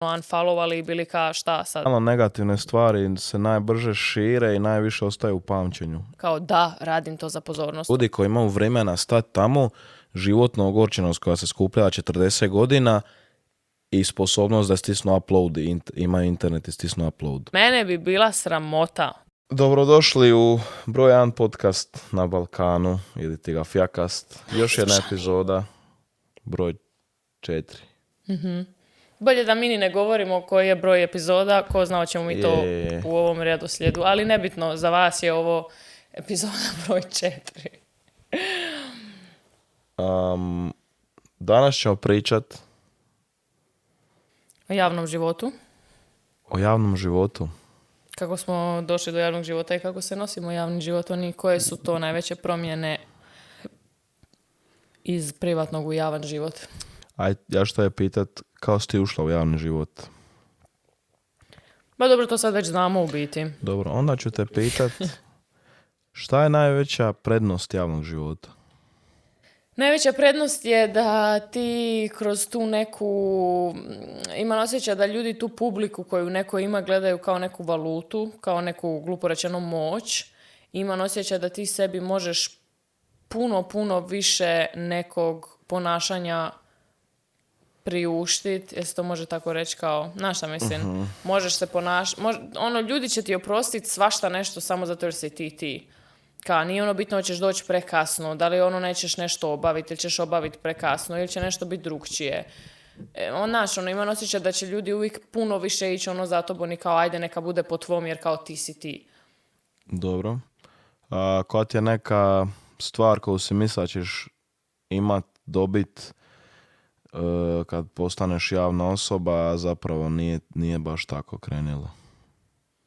unfollowali i bili kao šta sad. Malo negativne stvari se najbrže šire i najviše ostaju u pamćenju. Kao da, radim to za pozornost. Ljudi koji imaju vremena stati tamo, životna ogorčenost koja se skupljala 40 godina i sposobnost da stisnu upload, ima internet i stisnu upload. Mene bi bila sramota. Dobrodošli u broj 1 podcast na Balkanu, ili ti ga Fjakast. Još jedna epizoda, broj 4. Bolje da mi ni ne govorimo koji je broj epizoda, ko zna ćemo mi to u ovom redoslijedu. Ali nebitno, za vas je ovo epizoda broj 4. Danas ćemo pričat O javnom životu. o javnom životu. Kako smo došli do javnog života i kako se nosimo javnim životom i koje su to najveće promjene iz privatnog u javan život. Ja što je pitat, kao si ti ušla u javni život? Ba dobro, to sad već znamo u biti. Dobro, onda ću te pitat, šta je najveća prednost javnog života? Najveća prednost je da ti kroz tu neku, imam osjećaj da ljudi tu publiku koju neko ima gledaju kao neku valutu, kao neku glupo rečeno moć. Imam osjećaj da ti sebi možeš puno više nekog ponašanja priuštiti, jesi to može tako reći kao, znaš šta mislim, možeš se ponašati, ljudi će ti oprostiti svašta nešto samo zato jer si ti. Kao, nije ono bitno hoćeš doći prekasno, da li nećeš nešto obaviti ili ćeš obaviti prekasno ili će nešto biti drugčije. Imam osjećaj da će ljudi uvijek puno više ići za tobom i kao ajde neka bude po tvom jer kao ti si ti. Dobro. Koja ti je neka stvar koju si misla ćeš imat, dobit kad postaneš javna osoba, a zapravo nije baš tako krenilo?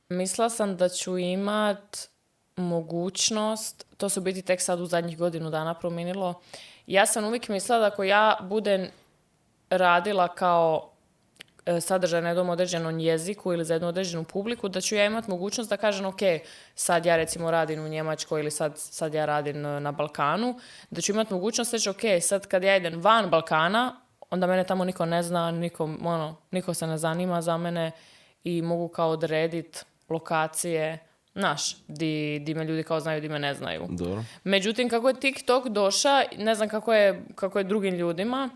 Mislila sam da ću imat mogućnost, to se u biti tek sad u zadnjih godinu dana promijenilo. Ja sam uvijek mislila da ako ja budem radila kao sadržaj na jednom određenom jeziku ili za jednu određenu publiku, da ću ja imati mogućnost da kažem ok, sad ja recimo radim u Njemačkoj ili sad ja radim na Balkanu, da ću imati mogućnost reći ok, sad kad ja idem van Balkana, onda mene tamo niko ne zna, niko se ne zanima za mene i mogu kao odrediti lokacije, di me ljudi kao znaju, di me ne znaju. Dobro. Međutim, kako je TikTok došao, ne znam kako je drugim ljudima,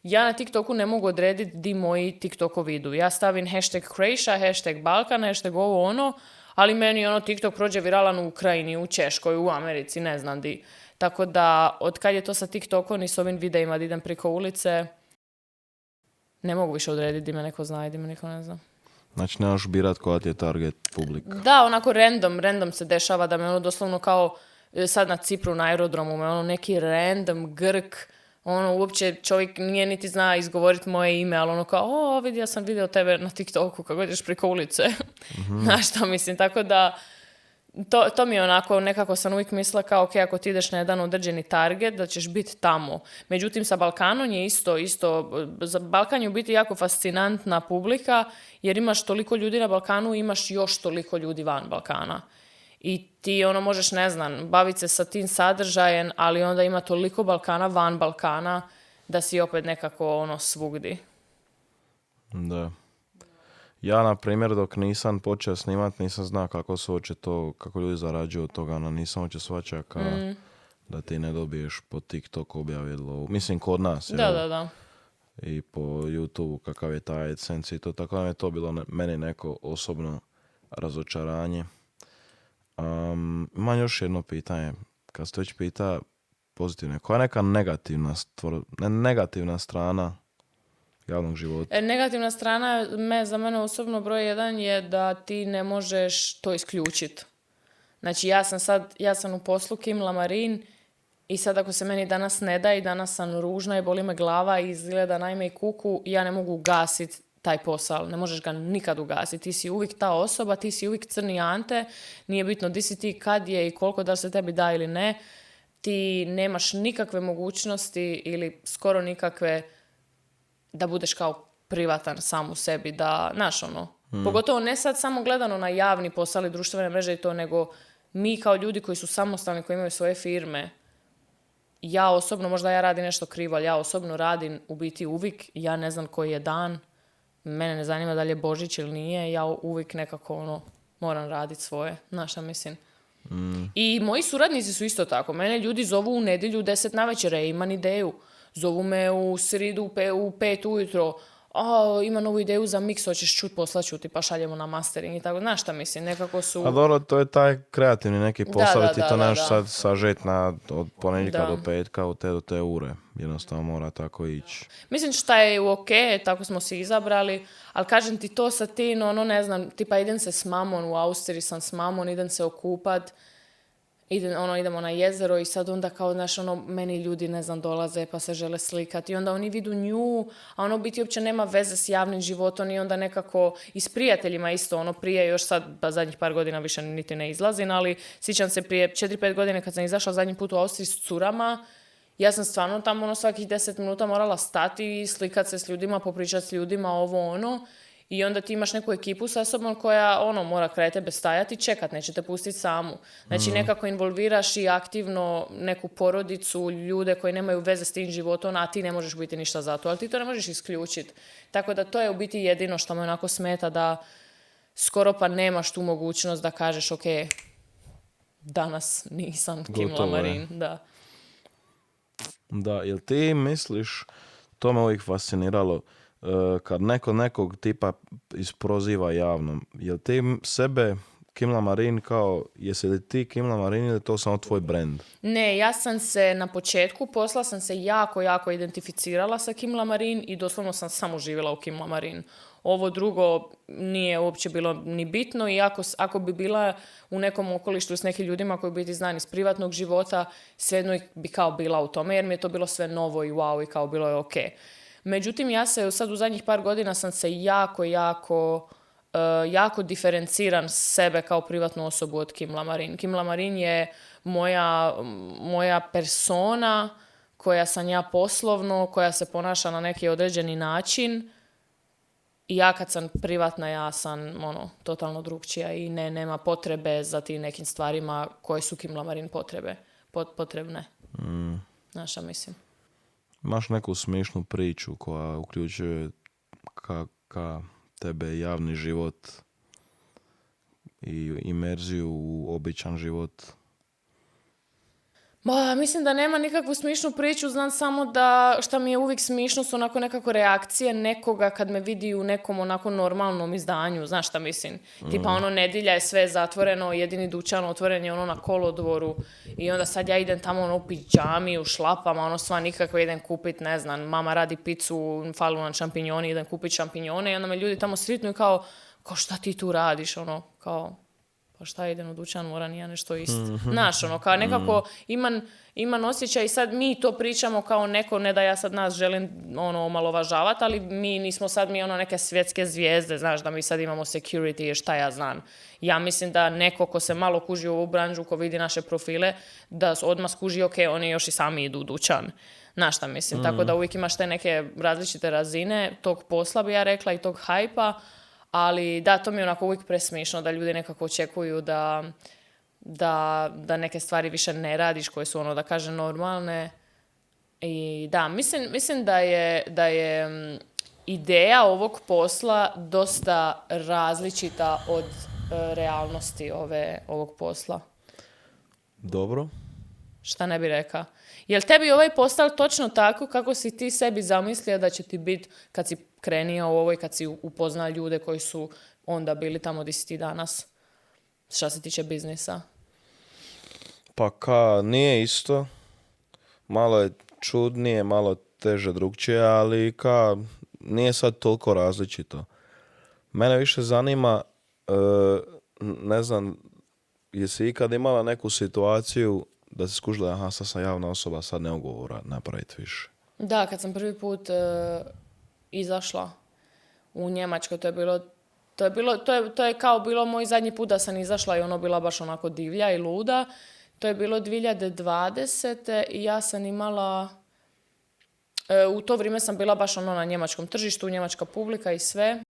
ja na TikToku ne mogu odrediti di moji TikTokovi idu. Ja stavim hashtag Croatia, hashtag Balkan, hashtag ovo ali meni TikTok prođe viralan u Ukrajini, u Češkoj, u Americi, ne znam di. Tako da, od kad je to sa TikTokom i s ovim videima da idem preko ulice, ne mogu više odrediti di me neko zna i di me neko ne zna. Znači nemaš birat koja ti je target publika? Da, onako random se dešava da me doslovno kao sad na Cipru na aerodromu me neki random Grk, uopće čovjek nije niti zna izgovoriti moje ime, ali kao, vidi, ja sam vidio tebe na TikToku kako ideš preko ulice. Znaš što mislim, tako da to mi je nekako sam uvijek mislila kao, ok, ako ti ideš na jedan određeni target, da ćeš biti tamo. Međutim, sa Balkanom je isto. Za Balkan je u biti jako fascinantna publika, jer imaš toliko ljudi na Balkanu i imaš još toliko ljudi van Balkana. I ti možeš, ne znam, baviti se sa tim sadržajem, ali onda ima toliko Balkana van Balkana da si opet nekako svugdi. Da. Ja, na primjer, dok nisam počeo snimat, nisam znao kako se hoće to, kako ljudi zarađuju od toga, nisam hoće svačaka da ti ne dobiješ po TikTok objavilo. Mislim, kod nas. Da. I po YouTube kakav je taj AdSense i to, tako da je to bilo meni neko osobno razočaranje. Imam još jedno pitanje. Kad se već pita pozitivne, koja je neka negativna strana javnog života? Negativna strana za mene osobno broj 1 je da ti ne možeš to isključiti. Znači ja sam u poslu Kim Lamarin i sad ako se meni danas ne da i danas sam ružna i boli me glava i izgleda najme i kuku, ja ne mogu ugasiti taj posao, ne možeš ga nikad ugasiti. Ti si uvijek ta osoba, ti si uvijek crni Ante, nije bitno di si ti, kad je i koliko da se tebi da ili ne. Ti nemaš nikakve mogućnosti ili skoro nikakve da budeš kao privatan sam u sebi, da, pogotovo ne sad samo gledano na javni posao ili društvene mreže i to, nego mi kao ljudi koji su samostalni, koji imaju svoje firme, ja osobno, možda ja radim nešto krivo, ali ja osobno radim u biti uvijek, ja ne znam koji je dan, mene ne zanima da li je Božić ili nije, ja uvijek nekako ono, moram raditi svoje, znaš šta mislim. I moji suradnici su isto tako. Mene ljudi zovu u nedjelju u 10 navečer, imam ideju. Zovu me u sridu u 5 ujutro. Ima novu ideju za mix, hoćeš čut, poslaću ti, pa šaljemo na mastering i tako. Znaš šta mislim, nekako su... A dobro, to je taj kreativni neki posao, ti to nemaš da. sad sažet od ponedjeljka Da. do petka, od te do te ure. Jednostavno mora tako ići. Mislim šta je ok, tako smo se izabrali, ali kažem ti to sa tim, ono ne znam, tipa idem se s mamom, u Austriji sam s mamom, idem se okupat, idemo na jezero i sad onda kao, znaš, meni ljudi, ne znam, dolaze pa se žele slikati i onda oni vidu nju, a ono biti uopće nema veze s javnim životom i onda nekako i s prijateljima isto, prije još sad, zadnjih par godina više niti ne izlazim, ali sjećam se prije 4-5 godine kad sam izašla zadnji put u Austriji s curama, ja sam stvarno tamo svakih 10 minuta morala stati i slikat se s ljudima, popričati s ljudima, i onda ti imaš neku ekipu sa sobom koja mora kraj tebe stajati i čekat, neće te pustiti samu. Znači nekako involviraš i aktivno neku porodicu, ljude koji nemaju veze s tim životom, a ti ne možeš biti ništa za to, ali ti to ne možeš isključiti. Tako da to je u biti jedino što me onako smeta, da skoro pa nemaš tu mogućnost da kažeš ok, danas nisam Kim Lamarin. Da. Da, jel ti misliš, to me uvijek fasciniralo, kad nekog tipa isproziva javno, jel ti sebe Kim Lamarin kao, jesi li ti Kim Lamarin ili je to samo tvoj brand? Ne, ja sam se na početku posla sam se jako identificirala sa Kim Lamarin i doslovno sam samo živjela u Kim Lamarin. Ovo drugo nije uopće bilo ni bitno i ako bi bila u nekom okolištu s nekim ljudima koji bi biti znani iz privatnog života, svejedno bi kao bila u tome jer mi je to bilo sve novo i wow i kao bilo je ok. Međutim, ja se sad u zadnjih par godina sam se jako diferenciram sebe kao privatnu osobu od Kim Lamarin. Kim Lamarin je moja persona koja sam ja poslovno, koja se ponaša na neki određeni način. I ja kad sam privatna, ja sam totalno drugčija i nema potrebe za tim nekim stvarima koje su Kim Lamarin potrebne. Znaš šta mislim? Imaš neku smišnu priču koja uključuje ka tebe javni život i imerziju u običan život? Mislim da nema nikakvu smišnu priču, znam samo da šta mi je uvijek smišno su onako nekako reakcije nekoga kad me vidi u nekom onako normalnom izdanju, znaš šta mislim? Tipa nedjelja je sve zatvoreno, jedini dućan otvoren je na kolodvoru i onda sad ja idem tamo u pidžami, u šlapama, sva nikako idem kupit, ne znam, mama radi picu, falu nam šampinjoni, idem kupit šampinjone i onda me ljudi tamo sretnu i kao šta ti tu radiš, kao pa šta idem u dućan, moram ja nešto isti. Znaš, kao nekako imam osjećaj i sad mi to pričamo kao neko, ne da ja sad nas želim omalovažavati, ali mi nismo sad neke svjetske zvijezde, znaš, da mi sad imamo security, šta ja znam. Ja mislim da neko ko se malo kuži u ovu branžu, ko vidi naše profile, da odmah skuži, ok, oni još i sami idu u dućan. Znaš šta mislim, tako da uvijek imaš te neke različite razine tog posla, bi ja rekla, i tog hajpa. Ali da, to mi je onako uvijek presmišno da ljudi nekako očekuju da neke stvari više ne radiš koje su da kažem normalne. I da, mislim da je ideja ovog posla dosta različita od realnosti ovog posla. Dobro. Šta ne bi rekao? Jel tebi ovaj posao točno tako kako si ti sebi zamislio da će ti biti kad si krenio u ovo i kad si upoznao ljude koji su onda bili tamo gdje si ti danas? Šta se tiče biznisa? Pa nije isto. Malo je čudnije, malo teže drugčije, ali nije sad toliko različito. Mene više zanima, ne znam, jesi ikad imala neku situaciju da si skužila, aha, sad sam javna osoba, sad ne mogu napraviti više? Da, kad sam prvi put izašla u Njemačkoj, to je kao bilo moj zadnji put da sam izašla i bila baš onako divlja i luda. To je bilo 2020. i ja sam imala, u to vrijeme sam bila baš na njemačkom tržištu, njemačka publika i sve.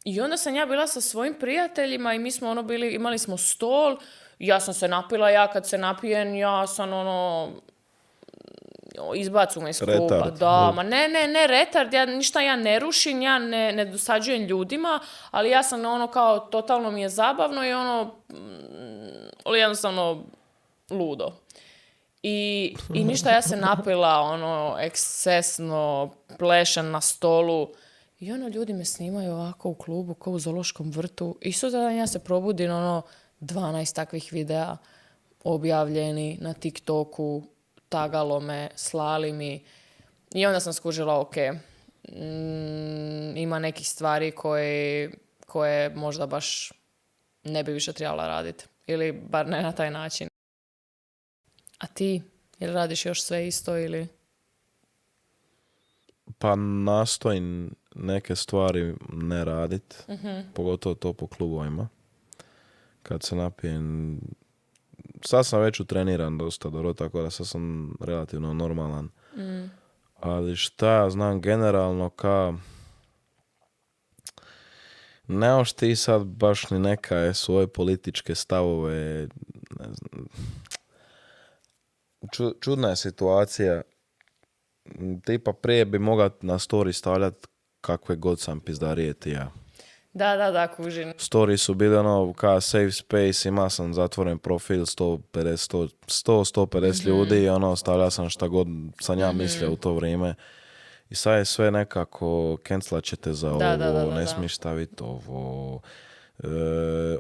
I onda sam ja bila sa svojim prijateljima i mi smo imali smo stol. Ja sam se napila, ja kad se napijem, ja sam izbacu me iz kluba. Retard. Da, ma ne retard, ništa ja ne rušim, ja ne dosađujem ljudima, ali ja sam ono kao, totalno mi je zabavno i ono, jednostavno ludo. I ništa, ja se napila, ono, ekscesno, plešem na stolu. I ono, ljudi me snimaju ovako u klubu, kao u zoološkom vrtu. I sutradan ja se probudim, ono, 12 takvih videa objavljeni na TikToku, tagalo me, slali mi. I onda sam skužila, ok, ima nekih stvari koje možda baš ne bi više trebala raditi. Ili bar ne na taj način. A ti, jel radiš još sve isto ili... Pa nastojim neke stvari ne radit, pogotovo to po klubovima. Kad se napijem, sad sam već utreniran dosta dobro, tako da sad sam relativno normalan. Ali šta ja znam generalno nemaš ti sad baš ni neka svoje političke stavove, ne znam. Čudna je situacija. Tipa prije bi mogao na story stavljati kakve god sam pizdarije ti ja. Da, kužim. Story su bili ono kao safe space, ima sam zatvoren profil 150 ljudi i ono stavlja sam šta god sam ja mislio u to vrijeme. I sad je sve nekako cancelat ćete za ovo, ne smiješ staviti ovo,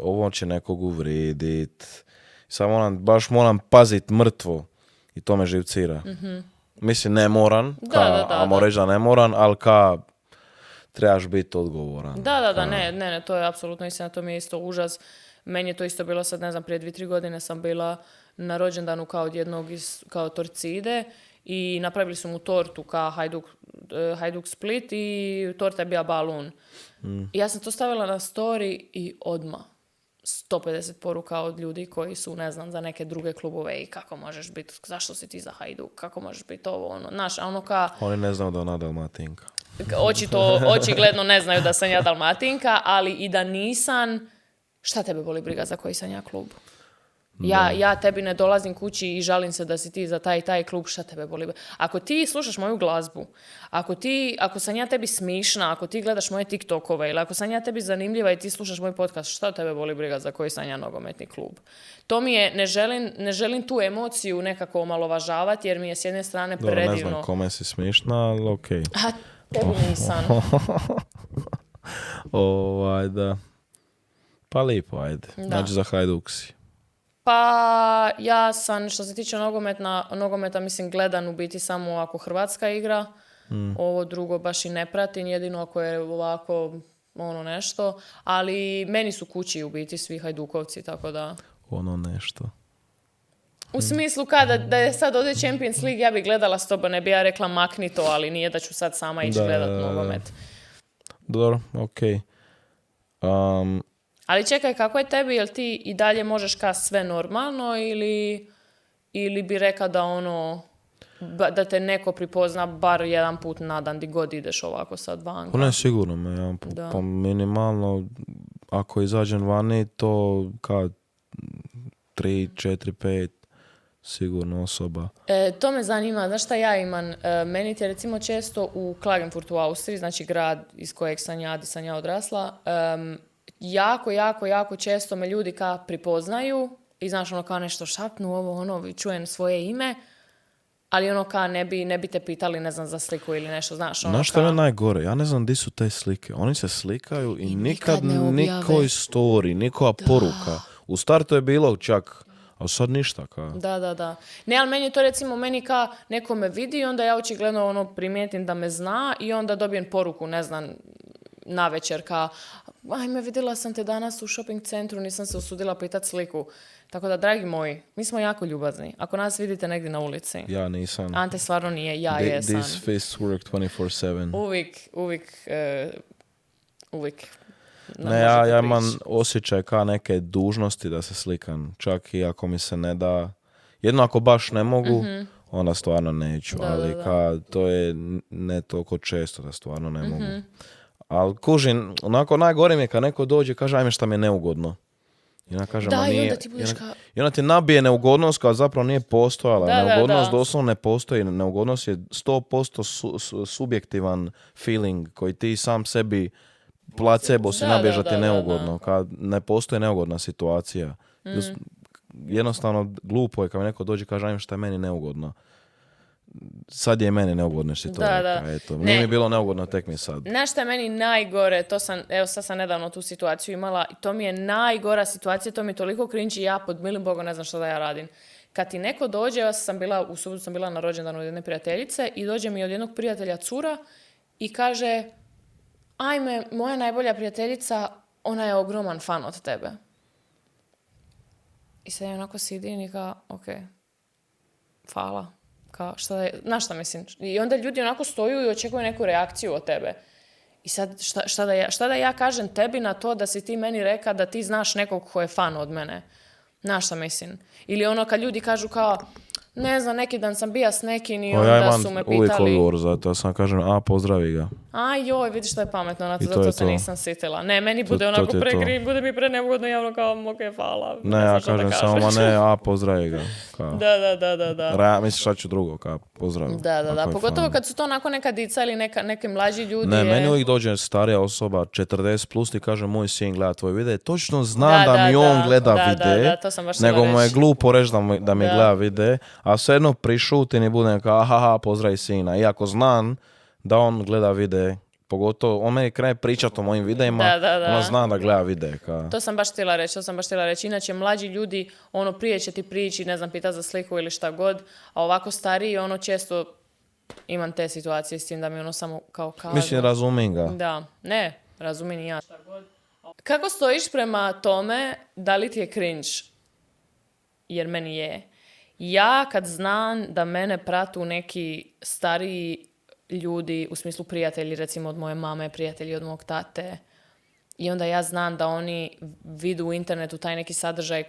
ovo će nekog uvrijedit. Sad baš moram pazit mrtvo i to me živcira. Mislim, ne moram, amo reći da ne moram, ali trebaš biti odgovoran. Ne, to je apsolutno istina, to mi je isto užas. Meni je to isto bilo sad, ne znam, prije 2-3 godine sam bila na rođendanu kao od jednog kao Torcide i napravili su mu tortu kao Hajduk Split i torta je bila balun. I ja sam to stavila na story i odmah 150 poruka od ljudi koji su, ne znam, za neke druge klubove i kako možeš biti, zašto si ti za Hajduk, kako možeš biti ovo, ono, znaš, a ono ka... Oni ne znaju da je ona Dalmatinka. Očigledno ne znaju da sam ja Dalmatinka, ali i da nisam, šta tebe boli briga za koji sam ja klub? Ja tebi ne dolazim kući i žalim se da si ti za taj klub, šta tebe boli briga? Ako ti slušaš moju glazbu, ako sam ja tebi smišna, ako ti gledaš moje TikTokove ili ako sam ja tebi zanimljiva i ti slušaš moj podcast, šta tebe boli briga za koji sam ja nogometni klub? To mi je, ne želim tu emociju nekako omalovažavati jer mi je s jedne strane predivno. Ne znam kome si smišna, ali okej. A tebi nisam. Da. Pa lipo, ajde. Znači za Hajduk si. Pa ja sam, što se tiče nogometa, mislim, gledan u biti samo ako Hrvatska igra. Ovo drugo baš i ne pratim, jedino ako je ovako ono nešto. Ali meni su kući u biti svi Hajdukovci, tako da... Ono nešto. U smislu da je sad ovdje Champions League, ja bi gledala s tobom, ne bi ja rekla makni to, ali nije da ću sad sama ići gledat nogomet. Dobro, okej. Ali čekaj, kako je tebi, jel ti i dalje možeš sve normalno ili bi rekao da da te neko pripozna bar jedan put na dan di god ideš ovako sad vanka? Pa ne, sigurno me jedan put. Pa minimalno, ako izađem vani, to kao 3, 4, 5 sigurno osoba. To me zanima, znaš šta ja imam? Meni ti je recimo često u Klagenfurtu u Austriji, znači grad iz kojeg sam ja odrasla, jako često me ljudi pripoznaju i znaš ono kao nešto šapnu čujem svoje ime, ali ono ne bi te pitali, ne znam, za sliku ili nešto, znaš ono. Znaš što je najgore? Ja ne znam di su te slike. Oni se slikaju i nikad nikoj story, nikoja poruka. U startu je bilo čak, a sad ništa. Da. Ne, ali meni to recimo, neko me vidi i onda ja očigledno primijetim da me zna i onda dobijem poruku, ne znam, navečer ajme, vidjela sam te danas u shopping centru, nisam se usudila pitat sliku. Tako da, dragi moji, mi smo jako ljubazni. Ako nas vidite negdje na ulici. Ja nisam. Ante stvarno nije, ja jesam. These fists work 24/7. Uvijek. Ne, ja imam osjećaj neke dužnosti da se slikam. Čak i ako mi se ne da... Jedno ako baš ne mogu, onda stvarno neću. Ali to je ne toliko često da stvarno ne mogu. Ali kužim, onako najgore mi je kad neko dođe i kaže ajme šta mi je neugodno. I ona kaže, Da, ma i nije... onda ti budeš I ona ti nabije neugodnost koja zapravo nije postojala. Da, Neugodnost da. doslovno ne postoji. Neugodnost je 100% subjektivan feeling koji ti sam sebi placebo si nabiješ da ti je neugodno. Kad ne postoji neugodna situacija. Jednostavno glupo je kad mi neko dođe i kaže ajme šta je meni neugodno. Sad je meni neugodno što to reka. Eto. Nije mi bilo neugodno, tek mi sad. Znaš šta je meni najgore, sad sam nedavno tu situaciju imala i to mi je najgora situacija, to mi toliko cringe i ja pod milim Bogom ne znam šta da ja radim. Kad ti neko dođe, u subotu sam bila na rođendanu od jedne prijateljice i dođe mi od jednog prijatelja cura i kaže ajme, moja najbolja prijateljica, ona je ogroman fan od tebe. I sad ja onako sidim i kao, ok, hvala. Kao, znaš šta mislim? I onda ljudi onako stoju i očekuju neku reakciju od tebe. I sad, šta da ja kažem tebi na to da si ti meni reka da ti znaš nekog ko je fan od mene? Znaš šta mislim? Ili ono kad ljudi kažu kao, ne znam, neki dan sam bija s nekim i onda su me pitali... Ja imam uvijek odgovor za to, ja sam kažem, pozdravi ga. Joj, vidiš što je pametno na to, zato se nisam sitila. Ne, meni bude onako pregrim, bude mi neugodno javno kao, ok, hvala. Ne, ja kažem samo, pozdravi ga. Kao. Da. Misliš šta ću drugo, kao, pozdravi. Da. Pogotovo kad su to onako neka dica ili neki mlađi ljudi. Ne, meni uvijek dođe starija osoba, 40 plus, ti kaže, moj sin gleda tvoj video. Točno znam da mi on gleda video, nego mu je glupo reći da mi gleda video, a svejedno prišutim i budem kao, aha, pozdravi sina. Iako znam da on gleda videe, pogotovo on meni krene pričati o mojim videima, ona zna da gleda videe. To sam baš htjela reći. Inače, mlađi ljudi, prije će ti prići, ne znam, pita za sliku ili šta god, a ovako stariji, često imam te situacije s tim da mi samo kao kažu. Mislim, razumim ga. Da, ne, razumim i ja. Šta god. Kako stojiš prema tome, da li ti je cringe? Jer meni je. Ja kad znam da mene pratu neki stariji ljudi, u smislu prijatelji, recimo od moje mame, prijatelji od mog tate, i onda ja znam da oni vidu u internetu taj neki sadržaj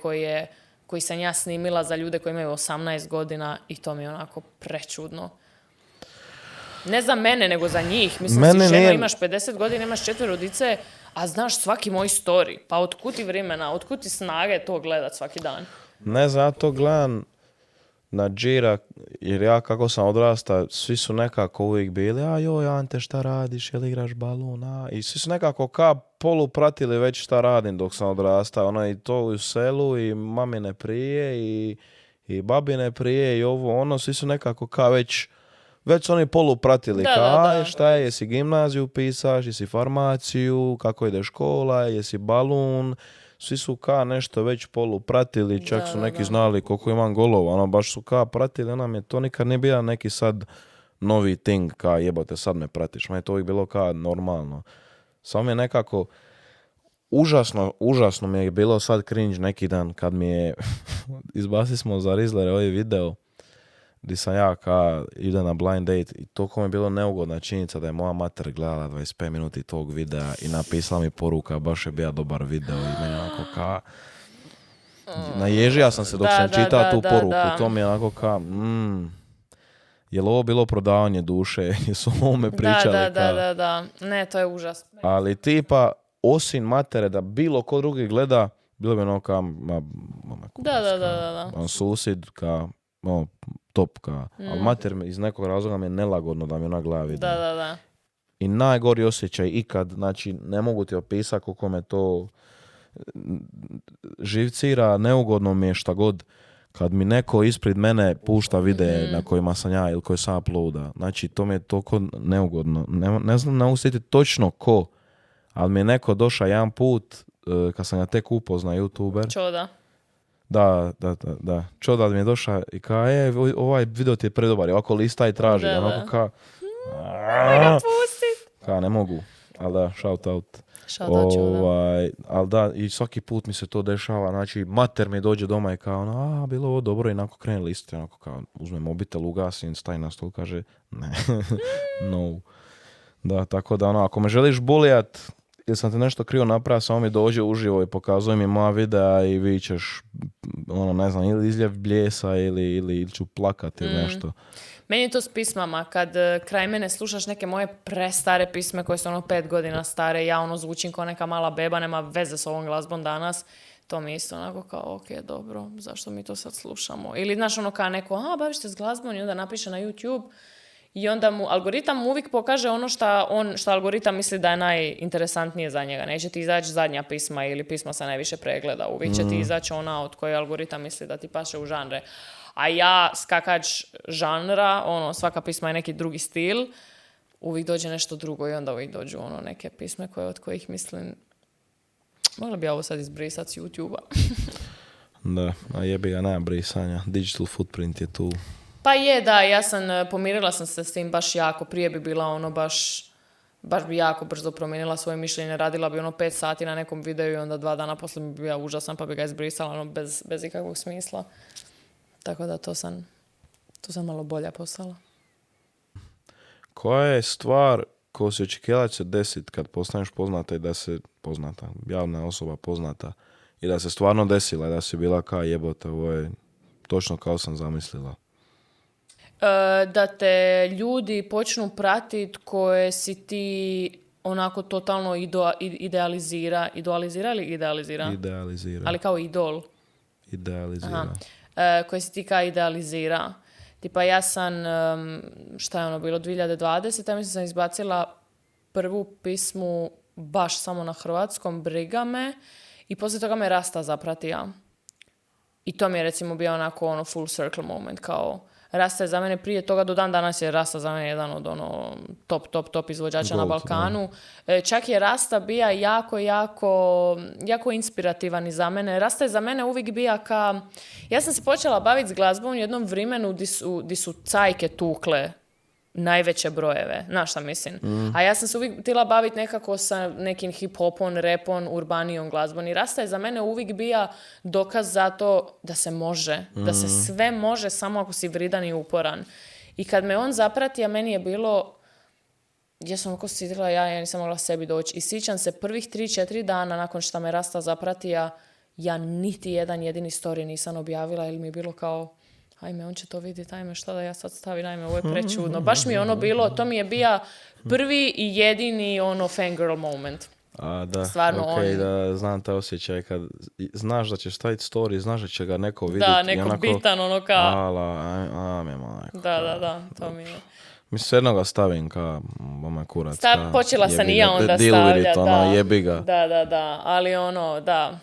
koji sam ja snimila za ljude koji imaju 18 godina i to mi je onako prečudno. Ne za mene, nego za njih. Mislim, žena, imaš 50 godina, imaš 4 dice, a znaš svaki moj story. Pa otkud ti vremena, otkud ti snage to gledat svaki dan? Ne znam, ja to gledam na Džira, jer ja kako sam odrasta, svi su nekako uvijek bili, joj Ante šta radiš, jel igraš balon, i svi su nekako polu pratili već šta radim dok sam odrastao, i to u selu, i mamine prije, i babine prije, i ovo, svi su nekako već su oni polu pratili, šta je, jesi gimnaziju pisaš, jesi farmaciju, kako ide škola, jesi balun, svi su nešto već polu pratili, čak su neki znali koliko imam golova, baš su pratili, mi je to nikad nije bio neki sad novi thing, jebote sad me pratiš, je to uvijek bilo normalno. Samo mi je nekako, užasno mi je bilo sad cringe neki dan kad mi je, izbacili smo za Rizlere ovaj video, gdje sam ja ide na blind date i toliko mi je bilo neugodna činjenica da je moja mater gledala 25 minuti tog videa i napisala mi poruka, baš je bio dobar video i meni onako naježija sam se dok sam čitao tu poruku, to mi je onako je li ovo bilo prodavanje duše, jesu o ovome pričali? Da, ne, to je užas. Ali tipa, osim matere da bilo ko drugi gleda, bilo bi ono susjed, top, ali mater iz nekog razloga mi je nelagodno da mi ona gleda video. Da. I najgori osjećaj ikad, znači ne mogu ti opisati koliko me to živcira, neugodno mi je šta god kad mi neko ispred mene pušta videe na kojima sam ja ili koji sam uploada. Znači to mi je toliko neugodno. Ne znam nausjetiti točno ko, ali mi je neko došao jedan put kad sam ga tek upoznao, youtuber. Čoda. Da. Čoda mi je došao i ovaj video ti je predobar, ovako lista i traži. Onako ne mogu, ali da, shout out. Ali da, i svaki put mi se to dešava, znači mater mi dođe doma i bilo ovo dobro i onako krene liste, onako uzme mobitel, ugasim, stavi na stol, kaže ne, no. Da, tako da ako me želiš bolijat, ili sam te nešto krivo napravio, samo mi dođe uživo i pokazuje mi moja videa i vi ćeš, ne znam, ili izljev bljesa ili ću plakat ili nešto. Meni je to s pismama, kad kraj mene slušaš neke moje prestare pisme koje su 5 godina stare, ja zvučim kao neka mala beba, nema veze s ovom glazbom danas, To mi je isto onako kao, ok, dobro, zašto mi to sad slušamo? Ili, znaš, ono kao neko, baviš se s glazbom i onda napiše na YouTube i onda mu algoritam uvijek pokaže ono što algoritam misli da je najinteresantnije za njega. Neće ti izaći zadnja pisma ili pisma sa najviše pregleda. Uvijek će ti izaći ona od koje algoritam misli da ti paše u žanre. A ja, skakač žanra, svaka pisma je neki drugi stil, uvijek dođe nešto drugo i onda uvijek dođu neke pisme od kojih mislim mogla bi ja ovo sad izbrisati s YouTube-a. Da, a jebi ga, nema brisanja. Digital footprint je tu. Pa je, da, pomirila sam se s tim baš jako. Prije bi bila baš bi jako brzo promijenila svoje mišljenje. Radila bi 5 sati na nekom videu i onda 2 dana poslije bi bila užasan pa bi ga izbrisala bez ikakvog smisla. Tako da to sam malo bolje postala. Koja je stvar koju si očekivala će se desiti kad postaneš poznata i da se poznata, javna osoba poznata i da se stvarno desila i da si bila kao jebote, ovo je točno kao sam zamislila? Da te ljudi počnu pratiti koje si ti onako totalno idealizira ili idealizira? Idealizira. Ali kao idol. Idealizira. Koje si ti kao idealizira. Tipa ja sam, šta je bilo, 2020. Mislim sam izbacila prvu pismu baš samo na hrvatskom, Briga me, i poslije toga me Rasta zapratija. I to mi je recimo bio onako full circle moment, kao Rasta je za mene prije toga, do dan danas je Rasta za mene jedan od top izvođača na Balkanu. Čak je Rasta bija jako inspirativan i za mene. Rasta je za mene uvijek bija ja sam se počela baviti s glazbom u jednom vremenu di su cajke tukle najveće brojeve, znaš šta mislim. A ja sam se uvijek htjela baviti nekako sa nekim hip-hopom, repom, urbanijom glazbom. I Rasta je za mene uvijek bija dokaz za to da se može. Da se sve može samo ako si vridan i uporan. I kad me on zapratio, meni je bilo... Ja sam oko sidila, ja nisam mogla sebi doći. I sjećam se prvih 3-4 dana nakon što me Rasta zapratija, ja niti jedan jedini story nisam objavila ili mi je bilo kao... Ajme, on će to vidjeti, ajme, šta da ja sad stavim, ajme, ovo je prečudno. Baš mi je bilo, to mi je bio prvi i jedini fangirl moment. A da, stvarno da znam taj osjećaj kad znaš da ćeš staviti story, znaš da će ga neko vidjeti. Da, neko onako, bitan, kao... majko. Da, to mi je. Mislim, s jednog stavim bome kurac. Počela sam i ja onda stavljati, jebi ga. Da, ali da.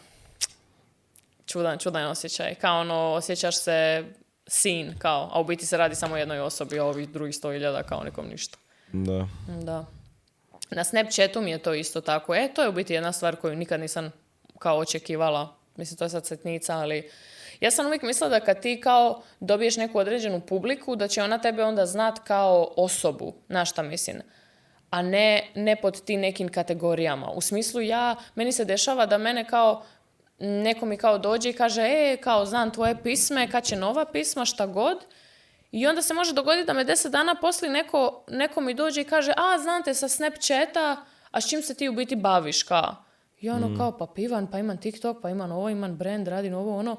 Čudan osjećaj. Kao osjećaš se sin, a u biti se radi samo o jednoj osobi, a ovih drugih 100.000 kao nikom ništa. Da. Na Snapchatu mi je to isto tako. To je u biti jedna stvar koju nikad nisam kao očekivala. Mislim, to je sad setnica, ali ja sam uvijek mislila da kad ti kao dobiješ neku određenu publiku, da će ona tebe onda znat kao osobu, znaš šta mislim, a ne pod ti nekim kategorijama. U smislu meni se dešava da mene kao neko mi kao dođe i kaže, kao znam tvoje pisme, kad će nova pisma, šta god. I onda se može dogoditi da me 10 dana poslije neko mi dođe i kaže, znam te sa Snapchata, a s čim se ti u biti baviš, kao? I kao, pa pivan, pa imam TikTok, pa imam ovo, imam brand, radim ovo,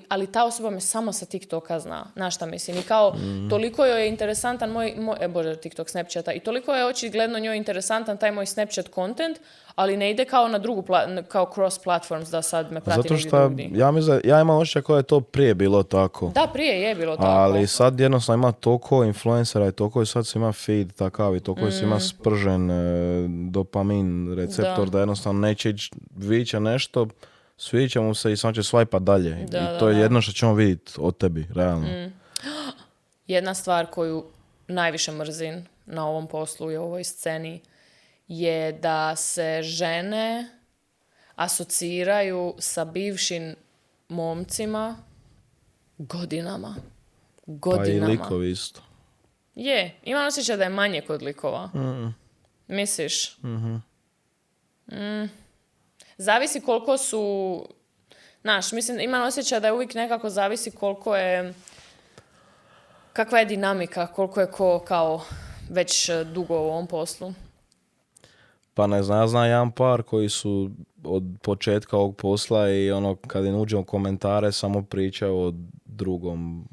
ali ta osoba me samo sa TikToka zna, znaš šta mislim. I kao, toliko joj je interesantan TikTok, Snapchata, i toliko je očigledno njoj interesantan taj moj Snapchat content, ali ne ide kao na drugu, kao cross platforms da sad me prati negdje drugdje. Zato što ja imam osjećaj kao je to prije bilo tako. Da, prije je bilo tako. Ali sad jednostavno ima toliko influencera i toliko je sad svima feed takav i toliko je svima spržen dopamin receptor da jednostavno neće ići viće nešto, svidit će mu se i samo će swajpat dalje. I to je jedno što ćemo vidjeti od tebi, realno. Jedna stvar koju najviše mrzim na ovom poslu i ovoj sceni je da se žene asociraju sa bivšim momcima godinama. Pa i likovi isto. Imam osjećaj da je manje kod likova. Misliš? Zavisi koliko su... Znaš, mislim, imam osjećaj da je uvijek nekako zavisi koliko je... Kakva je dinamika, koliko je ko kao već dugo u ovom poslu. Pa ne znam, ja znam jedan par koji su od početka ovog posla i kad im uđe u komentare samo pričaju o drugom.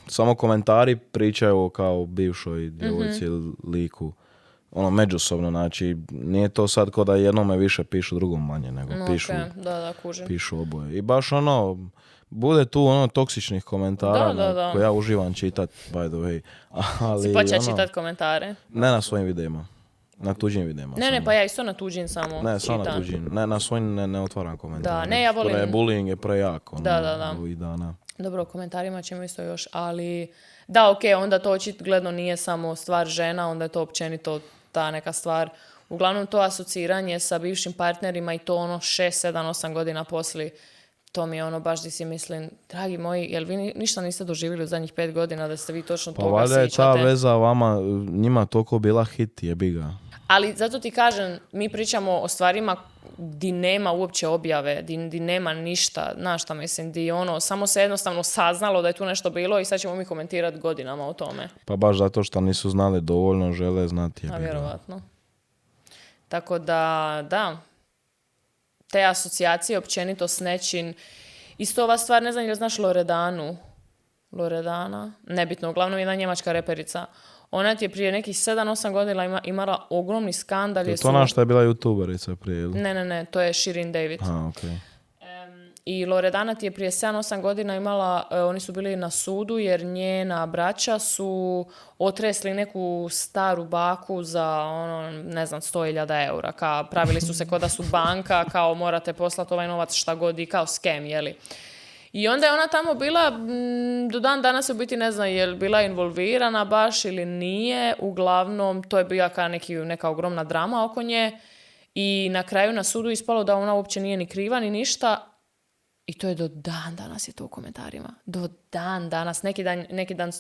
Samo komentari pričaju o kao bivšoj djevojci ili liku. ono međusobno, znači nije to sad ko da jednome više pišu, drugom manje, nego pišu, Da, kužim. pišu oboje. I baš ono, bude tu ono toksičnih komentara Da. koje ja uživam čitat, by the way. Ali, Si počeo čitat komentare? Ne na svojim videima. Na tuđim videima. Ne, pa ja isto na tuđim samo Ne, samo na čitam. tuđim. Ne, na svojim ne otvaram komentare. Da, ne, ja volim... Bullying je prejako. Da. Ovih dana. Dobro, o komentarima ćemo isto još, ali... Da, okej, onda to očigledno nije samo stvar žena, onda je to općenito ta neka stvar. Uglavnom to asociranje sa bivšim partnerima i to ono 6, 7, 8 godina poslije, to mi je ono baš di si mislim, dragi moji, jel vi ništa niste doživjeli u zadnjih 5 godina da ste vi točno Pa toga valjda je ta sjećate? veza vama, njima toliko bila hit, jebi ga. Ali zato ti kažem, mi pričamo o stvarima di nema uopće objave, di nema ništa, znaš šta mislim, di ono, samo se jednostavno saznalo da je tu nešto bilo i sad ćemo mi komentirati godinama o tome. Pa baš zato što nisu znali dovoljno, žele znati, jebi A ga. vjerovatno. Tako da, te asocijacije općenito s nečim. Isto ova stvar, ne znam je li znaš Loredana, nebitno, uglavnom jedna njemačka reperica. Ona ti je prije nekih 7-8 godina imala ogromni skandal. Je to ona što je bila youtuberica prije, ili? Ne, to je Shirin David. Aha, okej. I Loredana ti je prije 7-8 godina imala, oni su bili na sudu jer njena braća su otresli neku staru baku za ono, ne znam, 100.000 eura. Pravili su se kao da su banka, kao morate poslati ovaj novac šta god i kao skem, jeli. I onda je ona tamo bila, do dan danas u biti ne znam je li bila involvirana baš ili nije. Uglavnom, to je bila neka ogromna drama oko nje. I na kraju na sudu ispalo da ona uopće nije ni kriva ni ništa. I to je do dan danas je to u komentarima. Do dan danas. Neki dan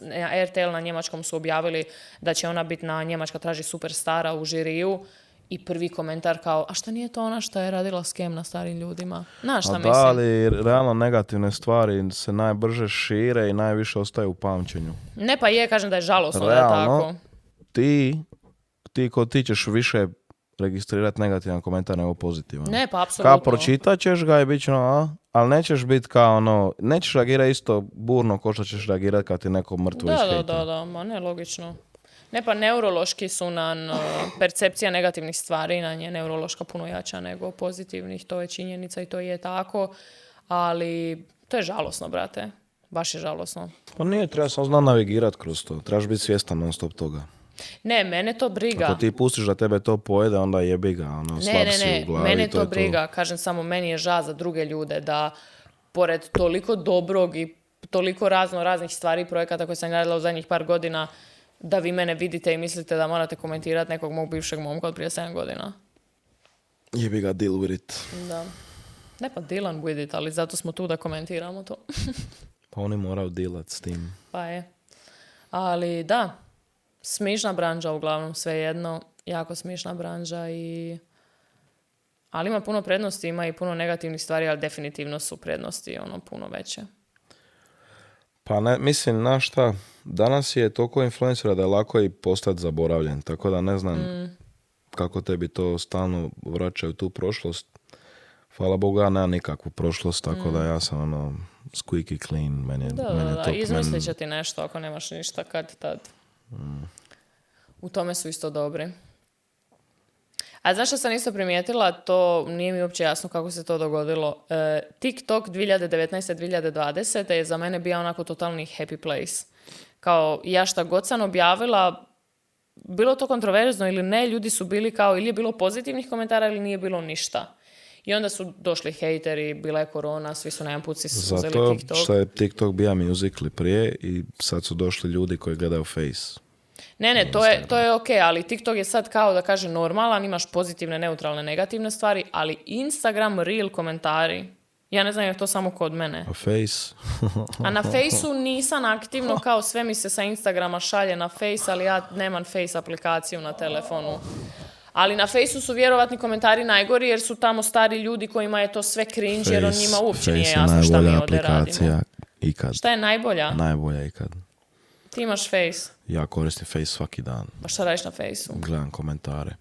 RTL na njemačkom su objavili da će ona biti na Njemačka traži superstara u žiriju. I prvi komentar kao, a šta nije to ona što je radila skem na starim ljudima? Znaš šta mislim? Da, ali realno negativne stvari se najbrže šire i najviše ostaju u pamćenju. Ne, pa kažem da je žalosno da je Realno, tako. Ti ćeš više registrirati negativan komentar nego pozitivan. Ne, pa apsolutno. Kao pročitat ćeš ga i bit će ali nećeš biti kao ono, nećeš reagirati isto burno ko što ćeš reagirati kad ti neko mrtvo ishejta. Da, ma ne, logično. Ne, pa neurološki su nam percepcija negativnih stvari, na nje neurološka puno jača nego pozitivnih, to je činjenica i to je tako, ali to je žalosno, brate. Baš je žalosno. Pa nije, treba samo znati navigirati kroz to. Trebaš biti svjestan non stop toga. Ne, mene to briga. Ako ti pustiš da tebe to pojede, onda jebi ga, ono, slab si u glavi. Mene to briga. Kažem samo, meni je žal za druge ljude da pored toliko dobrog i toliko raznih stvari i projekata koje sam radila u zadnjih par godina, da vi mene vidite i mislite da morate komentirati nekog mog bivšeg momka od prije 7 godina. Jebi ga, deal with it. Da. Ne pa dealan with it, ali zato smo tu da komentiramo to. Pa oni moraju dealat s tim. Pa je. Ali da, smišna branža uglavnom, svejedno, jako smišna branža ali ima puno prednosti, ima i puno negativnih stvari, ali definitivno su prednosti puno veće. Pa ne, mislim, znaš šta, danas je toliko influencera da je lako i postati zaboravljen, tako da ne znam kako tebi to stalno vraćaju tu prošlost. Hvala Bogu, ja nemam nikakvu prošlost, tako da ja sam squeaky clean, meni je top. Izmislit će ti nešto ako nemaš ništa kad tad. U tome su isto dobri. A znaš što sam isto primijetila, to nije mi uopće jasno kako se to dogodilo. TikTok 2019-2020 je za mene bio onako totalni happy place. Kao ja šta god sam objavila, bilo to kontroverzno ili ne, ljudi su bili kao ili je bilo pozitivnih komentara ili nije bilo ništa. I onda su došli hejteri, bila je korona, svi su na jedan put si uzeli TikTok. Zato što je TikTok bio Musical.ly prije i sad su došli ljudi koji gledaju Face. Ne, to je ok, ali TikTok je sad kao da kaže normalan, imaš pozitivne, neutralne, negativne stvari, ali Instagram, Reel komentari, ja ne znam je to samo kod mene. A Face? A na Faceu nisam aktivno, kao sve mi se sa Instagrama šalje na Face, ali ja nemam Face aplikaciju na telefonu. Ali na Faceu su vjerovatni komentari najgori jer su tamo stari ljudi kojima je to sve cringe jer on njima uopće nije jasno šta mi ovdje radimo. Ikad. Šta je najbolja? Najbolja ikad. Ti imaš Face. Ja koristim Face svaki dan. Pa šta radiš na Faceu? Gledam komentare.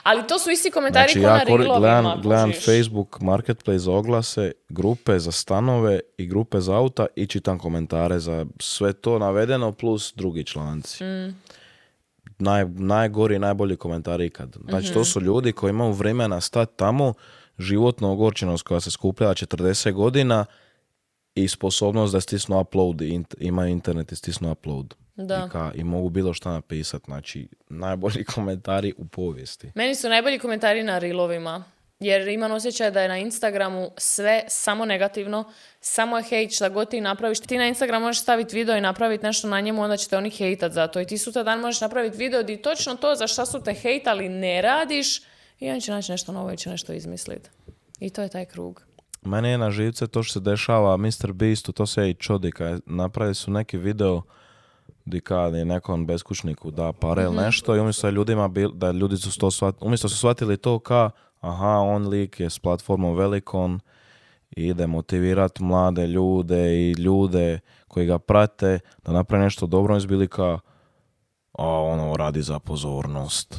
Ali to su isti komentari znači, ko na Reelovima. Gledam Facebook Marketplace za oglase, grupe za stanove i grupe za auta i čitam komentare za sve to navedeno plus drugi članci. najgori i najbolji komentari ikad. Znači, to su ljudi koji imaju vremena stati tamo, životna ogorčenost koja se skupljala 40 godina i sposobnost da stisnu upload, imaju internet i stisnu upload. Da. I mogu bilo šta napisati. Znači, najbolji komentari u povijesti. Meni su najbolji komentari na reelovima. Jer imam osjećaj da je na Instagramu sve samo negativno, samo je hejt, šta god ti napraviš. Ti na Instagram možeš staviti video i napraviti nešto na njemu, onda će te oni hejtat za to. I ti sutra dan možeš napraviti video di točno to za šta su te hejtali ne radiš i on će naći nešto novo i će nešto izmisliti. I to je taj krug. Meni je na živce to što se dešava Mr. Beastu, to se i čudi. Napravili su neki video di kad je nekom beskućniku da pare ili nešto i umjesto da ljudi su to umjesto su shvatili to ka aha, on lik je s platformom velikom i ide motivirati mlade ljude i ljude koji ga prate da naprave nešto dobro, oni su bili ka ono radi za pozornost.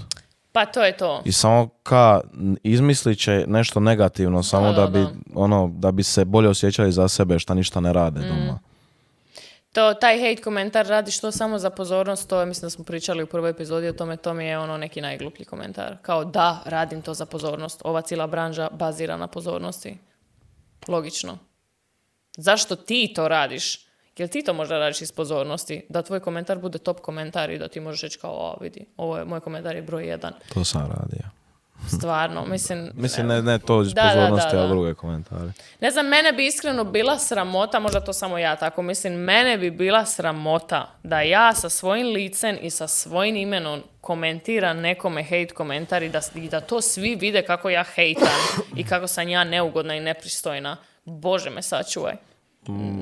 Pa to je to. I samo ka izmislit će nešto negativno samo da bi se bolje osjećali za sebe šta ništa ne rade doma. Taj hate komentar radiš to samo za pozornost, to je, mislim da smo pričali u prvoj epizodi o tome, to mi je ono neki najgluplji komentar. Kao da, radim to za pozornost. Ova cijela branža bazira na pozornosti. Logično. Zašto ti to radiš? Jel ti to možda radiš iz pozornosti? Da tvoj komentar bude top komentar i da ti možeš reći kao, vidi, ovo je, moj komentar je broj 1. To sam radio. Stvarno, mislim... ne to iz pozornosti, a druge komentare. Ne znam, mene bi iskreno bila sramota, možda to samo ja tako mislim, mene bi bila sramota da ja sa svojim licem i sa svojim imenom komentiram nekome hate komentar i da to svi vide kako ja hejtam i kako sam ja neugodna i nepristojna. Bože me sačuvaj.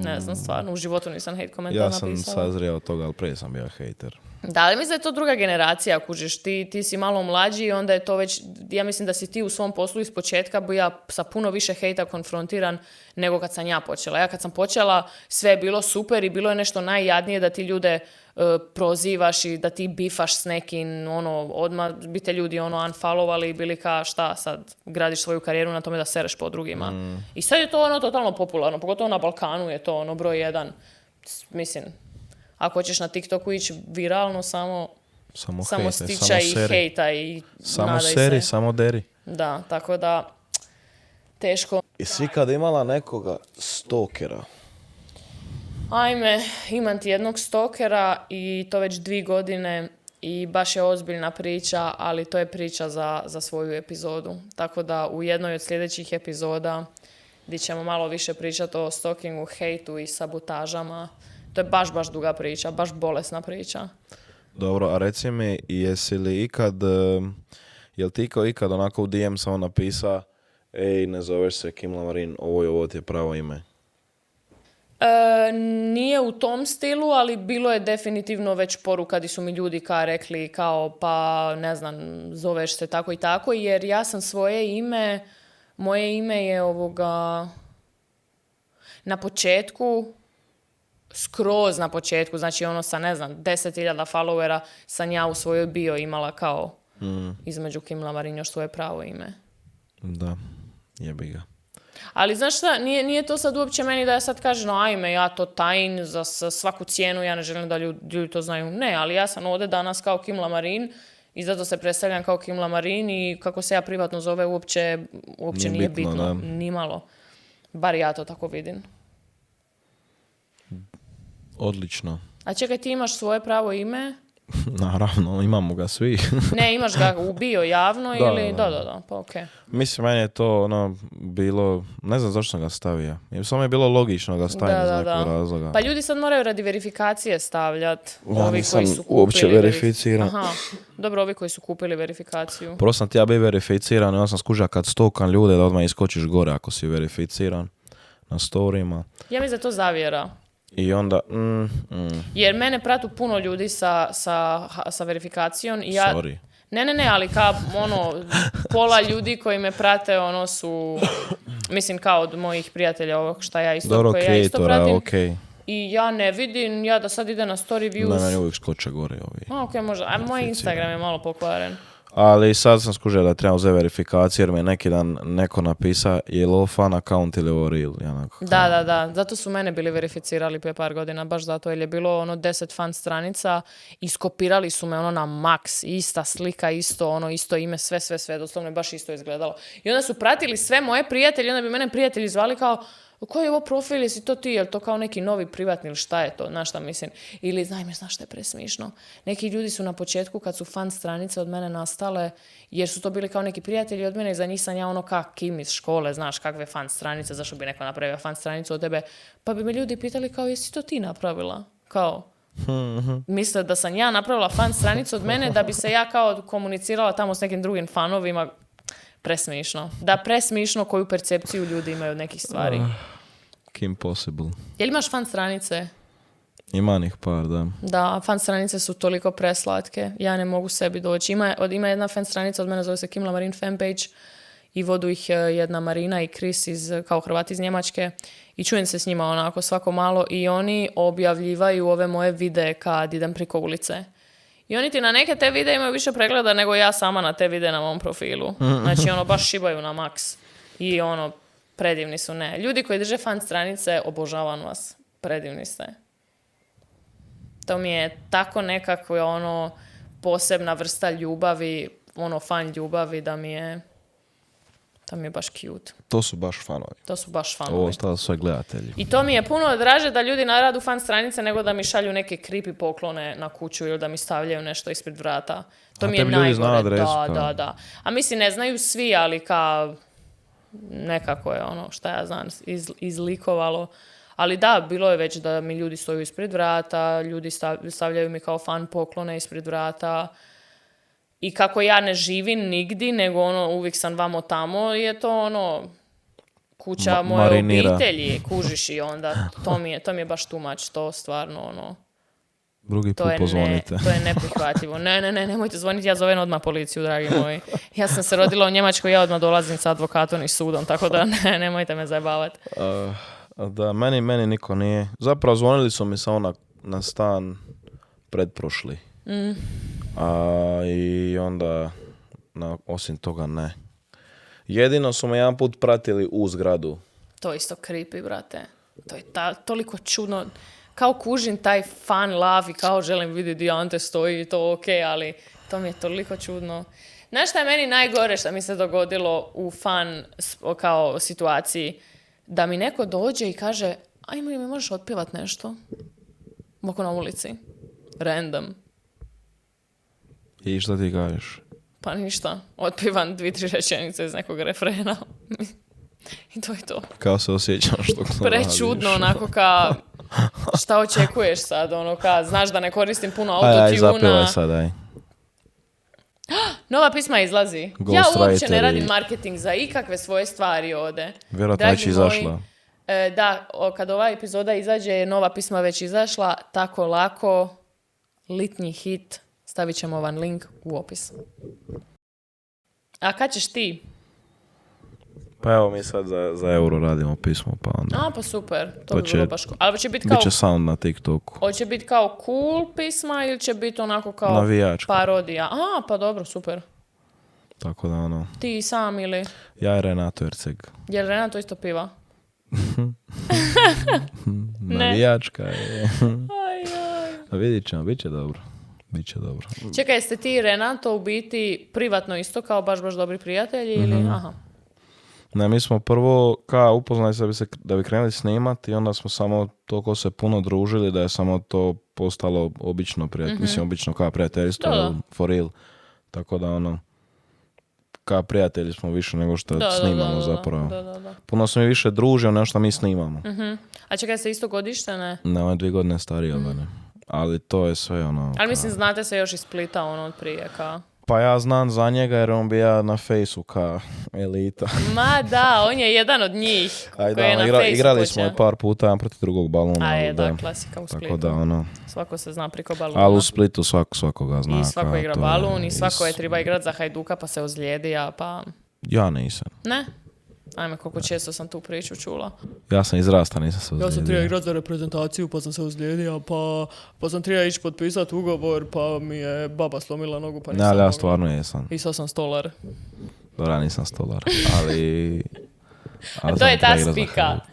Ne znam, stvarno, u životu nisam hate komentar napisala. Ja sam sazrio od toga, ali prije sam bio hejter. Da, ali mislim da je to druga generacija, kužiš, ti si malo mlađi i onda je to već, ja mislim da si ti u svom poslu iz početka bio sa puno više hejta konfrontiran nego kad sam ja počela. Ja kad sam počela, sve je bilo super i bilo je nešto najjadnije da ti ljude prozivaš i da ti bifaš s nekim, odmah bi te ljudi unfollowali i bili ka šta sad, gradiš svoju karijeru na tome da sereš po drugima. I sad je to totalno popularno, pogotovo na Balkanu je to broj 1. Mislim, ako hoćeš na TikToku ići viralno, samo stičaj i hejta i samo seri, samo deri. Da, tako da teško. I svi kad imala nekoga stalkera? Ajme, imam ti jednog stalkera i to već 2 godine i baš je ozbiljna priča, ali to je priča za svoju epizodu. Tako da u jednoj od sljedećih epizoda gdje ćemo malo više pričati o stalkingu, hejtu i sabotažama. To je baš duga priča, baš bolesna priča. Dobro, a reci mi, jesi li jel ti ikad onako u DM samo napisa ej, ne zoveš se Kim Lamarin, ovo ti je pravo ime? Nije u tom stilu, ali bilo je definitivno već poruka di su mi ljudi rekli kao pa ne znam, zoveš se tako i tako, jer ja sam moje ime je na početku, skroz na početku, znači sa 10,000 followera sam ja u svojoj bio imala kao između Kim Lamarin još svoje pravo ime. Da, jebi ga. Ali znaš šta, nije to sad uopće meni da ja sad kažem, ajme, ja to tajim za svaku cijenu, ja ne želim da ljudi to znaju. Ne, ali ja sam ovdje danas kao Kim Lamarin i zato se predstavljam kao Kim Lamarin i kako se ja privatno zove uopće nije bitno. Nimalo. Bar ja to tako vidim. Odlično. A čekaj, ti imaš svoje pravo ime? Naravno, imamo ga svi. Ne, imaš ga ubio javno ili... Da, pa okej. Mislim, meni je to bilo... Ne znam zašto sam ga stavio. Samo je bilo logično ga staviti iz nekog razloga. Pa ljudi sad moraju radi verifikacije stavljati. Ja nisam uopće verificiran. Aha, dobro, ovi koji su kupili verifikaciju. Prvo sam ti ja bio verificiran i onda sam skužio kad stokam ljude da odmah iskočiš gore ako si verificiran na storyima. Ja mislim da to zavjera. I onda... Jer mene pratu puno ljudi sa verifikacijom i ja... Sorry. Ne, ali kao pola ljudi koji me prate su... Mislim kao od mojih prijatelja ovog šta ja isto, dobro, koje ja isto pratim. Okay. I ja ne vidim, ja da sad ide na story views... Ne, uvijek skoče gore ovi. Okej, možda. A moj Instagram je malo pokvaren. Ali sad sam skužio da trebam uzeti verifikaciju jer mi je neki dan neko napisa je li ovo fan account ili ovo real. Ja onako, Da. Zato su mene bili verificirali prije par godina, baš zato, jer je bilo 10 fan stranica, iskopirali su me na max, ista slika, isto ime, sve, doslovno je baš isto izgledalo. I onda su pratili sve moje prijatelje, onda bi mene prijatelji zvali kao, koji je ovo profil, jesi to ti, je li to kao neki novi privatni ili šta je to, znaš šta mislim. Ili, znaš šta je presmišno. Neki ljudi su na početku, kad su fan stranice od mene nastale, jer su to bili kao neki prijatelji od mene i za njih sam ja Kim iz škole, znaš kakve fan stranice, zašto bi neko napravio fan stranicu od tebe. Pa bi me ljudi pitali kao, jesi to ti napravila? Kao, misle da sam ja napravila fan stranicu od mene da bi se ja kao komunicirala tamo s nekim drugim fanovima. Presmišno. Da, presmišno koju percepciju ljudi imaju od nekih stvari. Kim Possible. Jel imaš fan stranice? Ima ih par, da. Da, fan stranice su toliko preslatke. Ja ne mogu sebi doći. Ima jedna fan stranica od mene, zove se Kim Lamarin fanpage i vodu ih jedna Marina i Chris kao Hrvati iz Njemačke i čujem se s njima onako svako malo i oni objavljivaju ove moje videe kad idem priko ulice. I oni ti na neke te videe imaju više pregleda nego ja sama na te videe na mom profilu. Znači, baš šibaju na maks. I predivni su, ne. Ljudi koji drže fan stranice, obožavam vas. Predivni ste. To mi je tako nekakva, posebna vrsta ljubavi, fan ljubavi da mi je baš cute. To su baš fanovi. Ovo ostalo sve gledatelji. I to mi je puno draže da ljudi naradu fan stranice nego da mi šalju neke creepy poklone na kuću ili da mi stavljaju nešto ispred vrata. To mi je najgore. Da. A mislim, ne znaju svi, ali nekako je šta ja znam, izlikovalo. Ali da, bilo je već da mi ljudi stoju ispred vrata, ljudi stavljaju mi kao fan poklone ispred vrata. I kako ja ne živim nigdje, nego uvijek sam vamo tamo, je to kuća moje obitelji, kužiš i onda to mi je baš tumač, to stvarno Drugi put pozvonite. To je neprihvatljivo. Ne, nemojte zvoniti, ja zovem odmah policiju, dragi moji. Ja sam se rodila u Njemačkoj, ja odmah dolazim sa advokatom i sudom, tako da nemojte me zajebavati. Da, meni niko nije. Zapravo zvonili su mi samo na stan pretprošli. I onda, osim toga, ne. Jedino su me jedan put pratili u zgradu. To je isto creepy, brate. To je toliko čudno. Kao kužim taj fan love i kao želim vidjeti di Ante stoji i to ok, ali to mi je toliko čudno. Znaš šta je meni najgore što mi se dogodilo u fan kao situaciji? Da mi neko dođe i kaže, ajmo li mi možeš otpjevat nešto? Oko na ulici. Random. I šta ti kažeš? Pa ništa. Otpivam 2-3 rečenice iz nekog refrena. I to je to. Kao se osjećaš što to prečudno, onako šta očekuješ sad, znaš da ne koristim puno autotuna. Aj, zapivaj sad, aj. Nova pisma izlazi. Ja uopće ne radim marketing za ikakve svoje stvari ovdje. Vjerojatno već izašla. Da, kad ova epizoda izađe, nova pisma već izašla, tako lako, litnji hit. Stavit ćemo vam link u opis. A kad ćeš ti? Pa evo mi sad za euro radimo pismo, pa onda. Pa super, to bi bilo baš cool. Ali će biti Biće sound na TikToku. Hoće biti kao cool pisma ili će biti onako kao navijačka parodija? Pa dobro, super. Tako da Ti sam ili? Ja i Renato Erceg. Je li Renato isto piva? Navijačka je. Vidit ćemo, bit će dobro. Biće dobro. Čekaj, jeste ti i Renato u biti privatno isto kao baš dobri prijatelji ili? Aha. Ne, mi smo prvo upoznali se da bi krenuli snimat i onda smo samo toliko se puno družili da je samo to postalo obično prijatelj. Mislim, obično kao prijateljstvo, for real. Tako da kao prijatelji smo više nego što snimamo zapravo. Da. Puno smo i više družio nego što mi snimamo. A čekaj, se isto godište, ne? Ne, on je 2 godine stariji od mene. Ali to je sve Ali mislim, znate se još iz Splita od prije, Pa ja znam za njega jer on bija na fejsu ka elita. Ma da, on je jedan od njih koji je na fejsu igrali smo je par puta jedan protiv drugog baluna. Klasika u Splitu. Tako da, svako se zna priko baluna. Ali u Splitu svakoga zna. I svako igra balun i svako je treba igrati za Hajduka pa se ozlijedi, pa... Ja nisam. Ne? Ajme, koliko često sam tu priču čula. Ja sam izrasta, nisam se Ja sam ozlijedio. trebao igrati za reprezentaciju, pa sam se ozlijedio, pa sam trebao ići potpisati ugovor, pa mi je baba slomila nogu, pa Ne, nisam ali ja mogla. stvarno jesam. I sad sam stolar. Dobro, ja nisam stolar, ali... A to sam je ta trebao igrat za spika. Hajduk.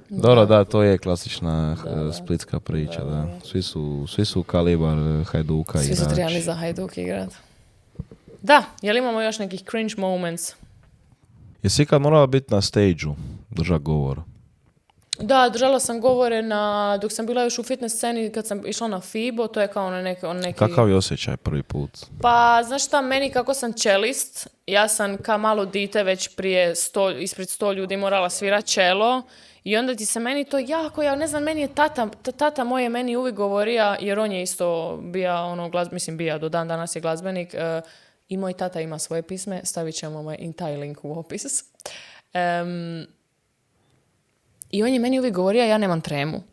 Dobro, da, to je klasična Da. splitska priča, da. Svi su kalibar Hajduka Svi su igrači. trebali za Hajduk igrat. Da, jel imamo još nekih cringe moments? Jesi ikad morala biti na stage-u, držat govor? Da, držala sam govore dok sam bila još u fitness sceni kad sam išla na FIBO, to je kao neki... Kakav je osjećaj prvi put? Pa, znaš šta, meni kako sam čelist, ja sam kao malo dite već ispred 100 ljudi morala svirat čelo i onda ti se meni to jako, ja ne znam, meni je tata moje meni uvijek govorija, jer on je isto bija bija do dan danas je glazbenik, i moj tata ima svoje pisme, stavit ćemo taj link u opis. I on je meni uvijek govorio, ja nemam tremu.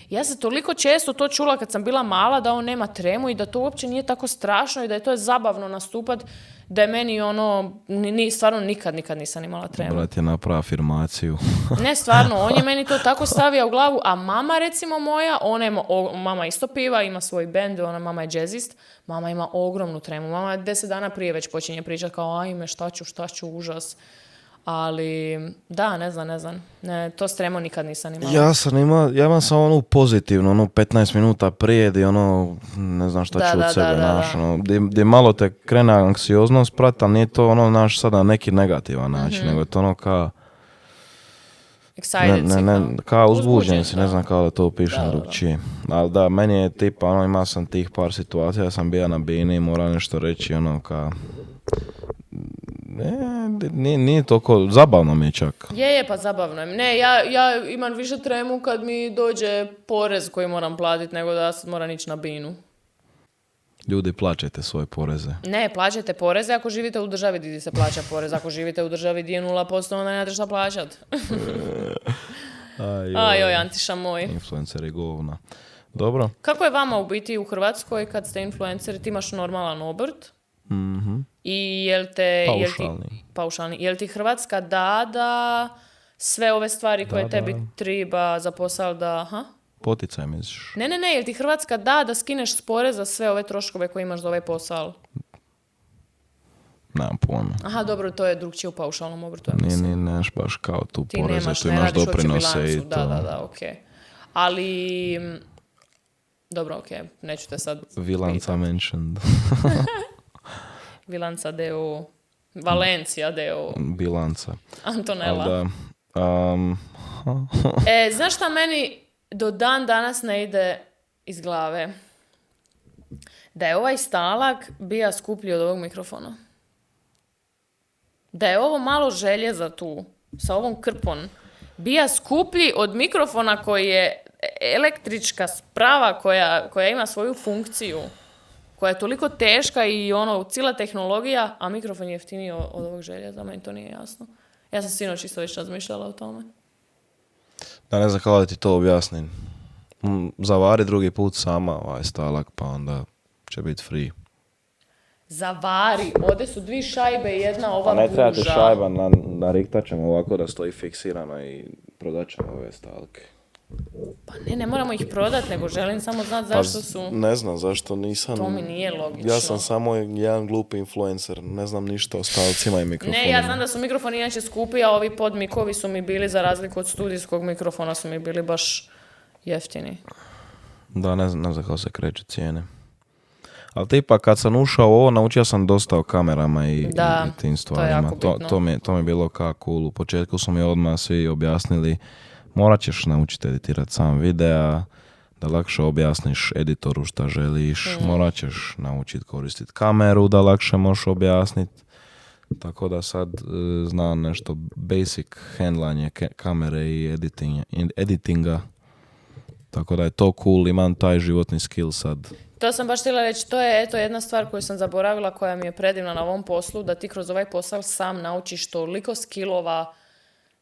Ja sam toliko često to čula kad sam bila mala da on nema tremu i da to uopće nije tako strašno i da je to zabavno nastupat, da je meni stvarno nikad nisam imala tremu. Brat je napravo afirmaciju. Ne, stvarno, on je meni to tako stavio u glavu, a mama recimo moja, mama isto piva, ima svoj bend, mama je jazzist, mama ima ogromnu tremu. Mama 10 dana prije već počinje pričati kao, ajme, šta ću, užas. Ali, da, ne znam. Ne, to s tremom nikad nisam imala. Ja imam samo onu pozitivnu, 15 minuta prije, di ne znam šta ću od sebe, gdje malo te krene anksioznost prat, ali nije to sad na neki negativan način, nego je to kao... Excited kao uzbuđen si, da. ne znam kako da to opišem drugčije. Ali da, meni je tipa, ima sam tih par situacija, ja sam bio na bini i moram nešto reći, kao... Nije toliko, zabavno mi je čak. Je, pa zabavno je. Ne, ja imam više tremu kad mi dođe porez koji moram platiti nego da moram ići na binu. Ljudi, plaćajte svoje poreze. Ne, plaćajte poreze ako živite u državi gdje se plaća porez. Ako živite u državi gdje je 0%, onda nemate šta plaćat. Ajoj, Antiša moj. Influencer je govna. Dobro. Kako je vama u biti u Hrvatskoj kad ste influenceri? Ti imaš normalan obrt? Mm-hmm. I paušalni. Jel ti Hrvatska da sve ove stvari koje tebi treba za posao da... Poticaj misliš? Ne, jel ti Hrvatska da skineš s poreza sve ove troškove koje imaš za ovaj posao? Nemam pojma. Aha, dobro, to je drugčije u paušalnom obrtu. Nije nemaš baš kao tu ti poreze, nemaš, tu imaš doprinose i to. Da, okej. Ali... Dobro, okej, neću te sad... Vilanca mentioned. Vilanca deo... Valencija deo... Bilanca. Antonella. Da, znaš šta meni do dan danas ne ide iz glave? Da je ovaj stalak bija skuplji od ovog mikrofona. Da je ovo malo željeza tu, sa ovom krpom, bija skuplji od mikrofona koji je električka sprava koja ima svoju funkciju, koja je toliko teška i cijela tehnologija, a mikrofon je jeftiniji od ovog željeza, meni to nije jasno. Ja sam sinoć isto već razmišljala o tome. Da, ne znam kako da ti to objasnim. Zavari drugi put sama ovaj stalak, pa onda će biti free. Zavari, ovdje su 2 šajbe i jedna ova guža. Ne treba ti šajba, nariktat ćemo ovako da stoji fiksirano i prodat ćemo ove stalke. Pa ne moramo ih prodat, nego želim samo znati zašto su... Ne znam zašto nisam... To mi nije logično. Ja sam samo jedan glupi influencer, ne znam ništa o stalcima i mikrofonima. Ne, ja znam da su mikrofoni inače skupi, a ovi podmikovi su mi bili, za razliku od studijskog mikrofona, su mi bili baš jeftini. Da, ne znam kako se kreće cijene. Ali tipa kad sam ušao u ovo, naučio sam dosta o kamerama i tim stvarima. To mi je bilo kao cool. U početku su mi odmah svi objasnili, morat ćeš naučiti editirati sam videa, da lakše objasniš editoru šta želiš, morat ćeš naučiti koristiti kameru, da lakše možeš objasniti. Tako da sad znam nešto basic handlanje kamere i editinga. Tako da je to cool, imam taj životni skill sad. To sam baš htjela reći, to je jedna stvar koju sam zaboravila, koja mi je predivna na ovom poslu, da ti kroz ovaj posao sam naučiš toliko skillova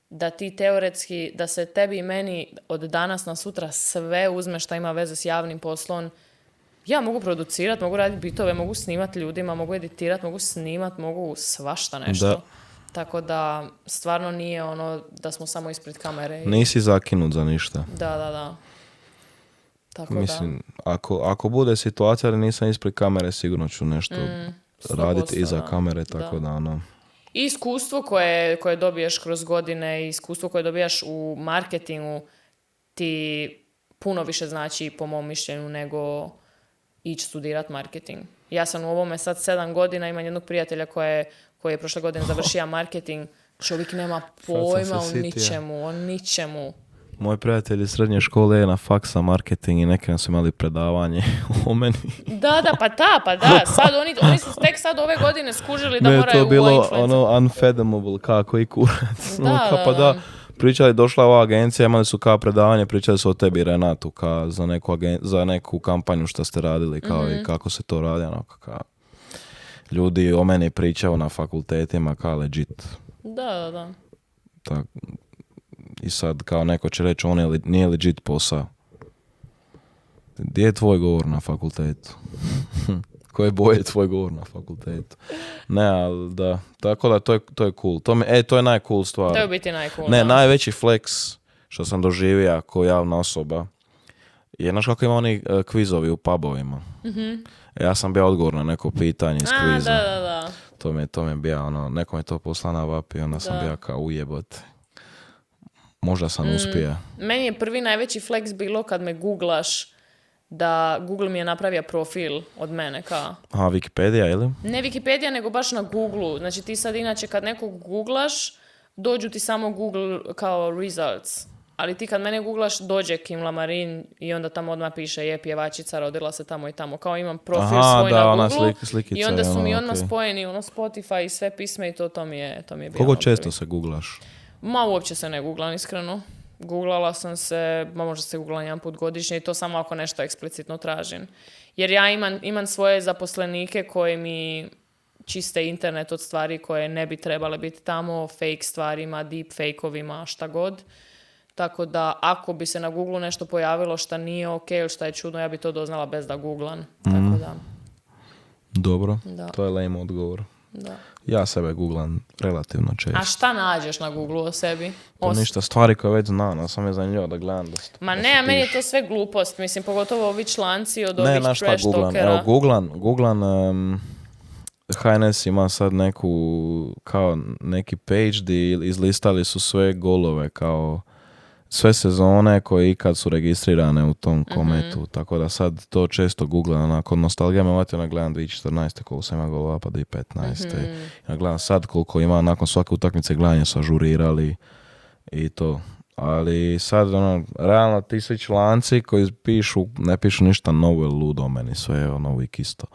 da ti teoretski, da se tebi i meni od danas na sutra sve uzme što ima veze s javnim poslom, Ja mogu producirati, mogu raditi bitove, mogu snimati ljudima, mogu editirati, mogu snimati, mogu svašta nešto. Da. Tako da stvarno nije ono da smo samo ispred kamere. Nisi zakinut za ništa. Da. Tako Mislim, ako bude situacija da nisam ispred kamere, sigurno ću nešto 100%, raditi iza da. kamere, tako da ono... I iskustvo koje dobiješ kroz godine i iskustvo koje dobijaš u marketingu ti puno više znači po mom mišljenju nego ići studirat marketing. Ja sam u ovome sad 7 godina, imam jednog prijatelja koji je prošle godine završio marketing. Čovjek nema pojma o ničemu. Moj prijatelj iz srednje škole je na faksa marketing i neki su imali predavanje o meni. Da, pa da. Sad oni su tek sad ove godine skužili da moraju to bilo influencer. ono unfathomable, kako i kurac. Da. Pričali, došla ova agencija, imali su kao predavanje, pričali su o tebi, Renatu, kao za neku kampanju što ste radili, kao i kako se to radi, onako kao ljudi o meni pričaju na fakultetima, kao legit. Da. Tak, i sad kao neko će reći, nije legit posao. Gdje je tvoj govor na fakultetu? Koje boje je tvoj govor na fakultetu? Ne, ali da. Tako da to je cool. To je najcool stvar. To je u biti najcool. Ne, najveći flex što sam doživio kao javna osoba je, znaš kako ima oni kvizovi u pubovima. Ja sam bio odgovor na neko pitanje iz kviza. Da. To mi je bio, ono, neko mi to poslao na VAP i onda sam bio kao ujebote. Možda sam uspio. Meni je prvi najveći flex bilo kad me googlaš, da Google mi je napravio profil od mene, kao. Aha, Wikipedia, ili? Ne Wikipedia, nego baš na Google. Znači ti sad inače kad nekog googlaš, dođu ti samo Google kao results. Ali ti kad mene googlaš, dođe Kim Lamarin i onda tamo odmah piše je pjevačica, rodila se tamo i tamo. Kao imam profil svoj na Google slikica, i onda su mi odmah okay. spojeni Spotify i sve pisme i to mi je bilo. Koliko često se googlaš? Ma uopće se ne googlam, iskreno. Googlala sam se, možda se googlam jedan put godišnje i to samo ako nešto eksplicitno tražim. Jer ja imam svoje zaposlenike koji mi čiste internet od stvari koje ne bi trebale biti tamo, fake stvarima, deep fake-ovima, šta god. Tako da ako bi se na Google nešto pojavilo šta nije ok ili šta je čudno, ja bi to doznala bez da googlam. Tako da. Dobro, Da. to je lame odgovor. Da. Ja sebe googlam relativno često. A šta nađeš na Google o sebi? To ništa, stvari koje već znam, a sam je zanimljivo da gledam. Ma ne, a meni je to sve glupost. Mislim, pogotovo ovi članci od ovih trash talkera. Evo, googlam HNS ima sad kao neki page gdje izlistali su sve golove, kao sve sezone koje ikad su registrirane u tom kometu, tako da sad to često googlam, onako nostalgija me vatio, gledam 2014. koliko sam ima golova, pa 2015. Ja gledam sad koliko ima, nakon svake utakmice gledanje su ažurirali i to. Ali sad, realno ti svi članci koji ne pišu ništa novo ili ludo o meni, sve je uvijek isto.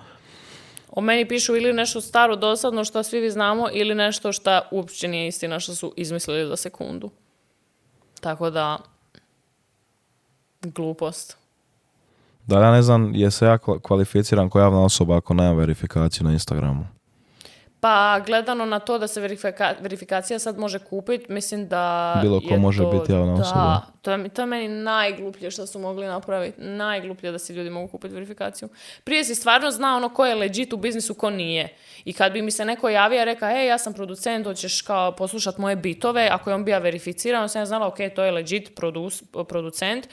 O meni pišu ili nešto staro dosadno što svi vi znamo, ili nešto što uopće nije istina što su izmislili za sekundu. Tako da, glupost. Da, ja ne znam, je se ja kvalificiran kao javna osoba ako nemam verifikaciju na Instagramu? Pa, gledano na to da se verifikacija sad može kupiti, mislim da bilo ko može biti javna osoba. To je meni najgluplje što su mogli napraviti. Najgluplje da si ljudi mogu kupiti verifikaciju. Prije si stvarno znao ono ko je legit u biznisu, ko nije. I kad bi mi se neko javio i rekao, ja sam producent, hoćeš kao poslušati moje bitove, ako je on bio verificiran, sam ja znala, ok, to je legit producent,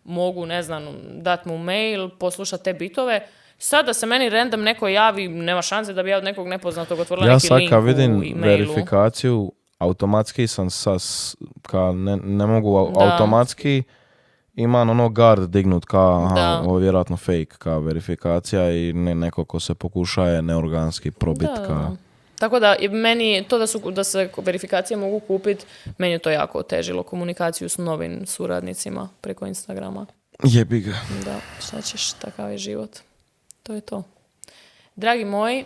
mogu, ne znam, dati mu mail, poslušati te bitove. Sad da se meni random neko javi, nema šanse da bi ja od nekog nepoznatog otvorila neki link u e-mailu. Ja sad kad vidim verifikaciju, automatski sam ne mogu automatski, imam guard dignut ovo je vjerojatno fake kao verifikacija i neko ko se pokušaje neorganski probit. Tako da meni to da se verifikacije mogu kupiti, meni je to jako otežilo komunikaciju s novim suradnicima preko Instagrama. Jebi ga. Da, šta ćeš, takav je život. To je to. Dragi moji,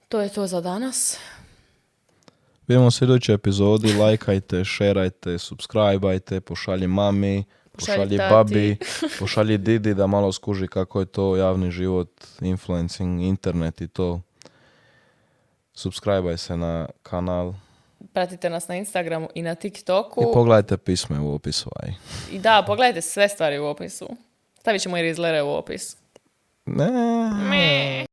to je to za danas. Vidimo se u idućoj epizodi. Lajkajte, šerajte, subscribeajte, pošalji mami, pošalji babi, pošalji Didi da malo skuži kako je to javni život, influencing, internet i to. Subscribeaj se na kanal. Pratite nas na Instagramu i na TikToku. I pogledajte pisme u opisu. I da, pogledajte sve stvari u opisu. Stavit ćemo i Rizlere u opis. Ne.